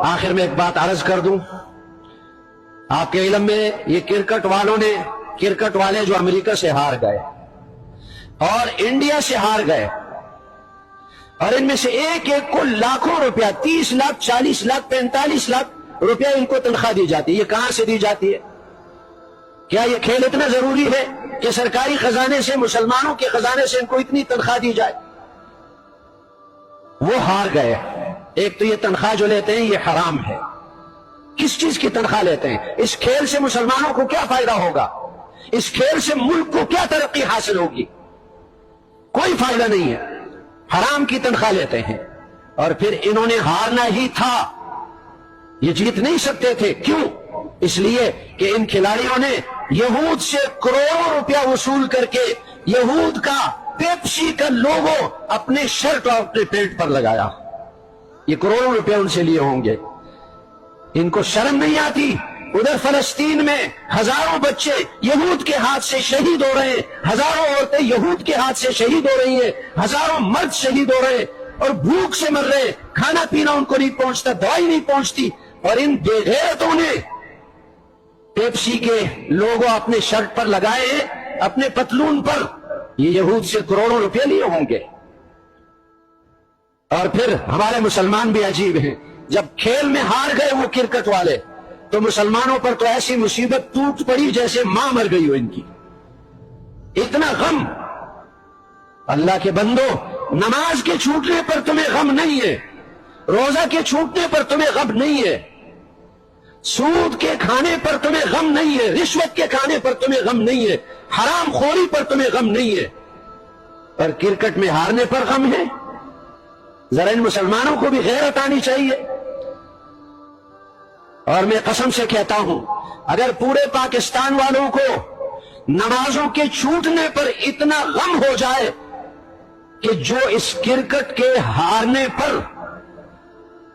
آخر میں ایک بات عرض کر دوں، آپ کے علم میں یہ کرکٹ والے جو امریکہ سے ہار گئے اور انڈیا سے ہار گئے، اور ان میں سے ایک ایک کو لاکھوں روپیہ، 30 لاکھ 40 لاکھ 45 لاکھ روپیہ ان کو تنخواہ دی جاتی ہے، یہ کہاں سے دی جاتی ہے؟ کیا یہ کھیل اتنا ضروری ہے کہ سرکاری خزانے سے، مسلمانوں کے خزانے سے ان کو اتنی تنخواہ دی جائے؟ وہ ہار گئے۔ ایک تو یہ تنخواہ جو لیتے ہیں یہ حرام ہے۔ کس چیز کی تنخواہ لیتے ہیں؟ اس کھیل سے مسلمانوں کو کیا فائدہ ہوگا؟ اس کھیل سے ملک کو کیا ترقی حاصل ہوگی؟ کوئی فائدہ نہیں ہے، حرام کی تنخواہ لیتے ہیں۔ اور پھر انہوں نے ہارنا ہی تھا، یہ جیت نہیں سکتے تھے۔ کیوں؟ اس لیے کہ ان کھلاڑیوں نے یہود سے کروڑوں روپیہ وصول کر کے یہود کا، پیپسی کا لوگو اپنے شرٹ اور اپنے پینٹ پر لگایا۔ یہ کروڑوں روپیہ ان سے لیے ہوں گے۔ ان کو شرم نہیں آتی؟ ادھر فلسطین میں ہزاروں بچے یہود کے ہاتھ سے شہید ہو رہے ہیں، ہزاروں عورتیں یہود کے ہاتھ سے شہید ہو رہی ہیں، ہزاروں مرد شہید ہو رہے ہیں اور بھوک سے مر رہے ہیں، کھانا پینا ان کو نہیں پہنچتا، دوائی نہیں پہنچتی، اور ان بے غیرتوں نے پیپسی کے لوگو اپنے شرٹ پر لگائے ہیں، اپنے پتلون پر۔ یہ یہود سے کروڑوں روپے لیے ہوں گے۔ اور پھر ہمارے مسلمان بھی عجیب ہیں، جب کھیل میں ہار گئے وہ کرکٹ والے، تو مسلمانوں پر تو ایسی مصیبت ٹوٹ پڑی جیسے ماں مر گئی ہو ان کی، اتنا غم۔ اللہ کے بندو، نماز کے چھوٹنے پر تمہیں غم نہیں ہے، روزہ کے چھوٹنے پر تمہیں غم نہیں ہے، سود کے کھانے پر تمہیں غم نہیں ہے، رشوت کے کھانے پر تمہیں غم نہیں ہے، حرام خوری پر تمہیں غم نہیں ہے، پر کرکٹ میں ہارنے پر غم ہے۔ ذرا ان مسلمانوں کو بھی غیرت آنی چاہیے۔ اور میں قسم سے کہتا ہوں، اگر پورے پاکستان والوں کو نمازوں کے چھوٹنے پر اتنا غم ہو جائے کہ جو اس کرکٹ کے ہارنے پر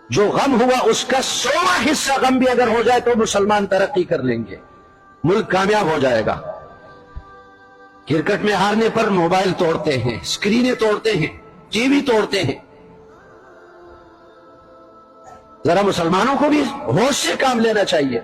جو غم ہوا اس کا 100واں حصہ غم بھی اگر ہو جائے تو مسلمان ترقی کر لیں گے، ملک کامیاب ہو جائے گا۔ کرکٹ میں ہارنے پر موبائل توڑتے ہیں، اسکرینیں توڑتے ہیں، ٹی وی توڑتے ہیں۔ ذرا مسلمانوں کو بھی ہوش سے کام لینا چاہیے۔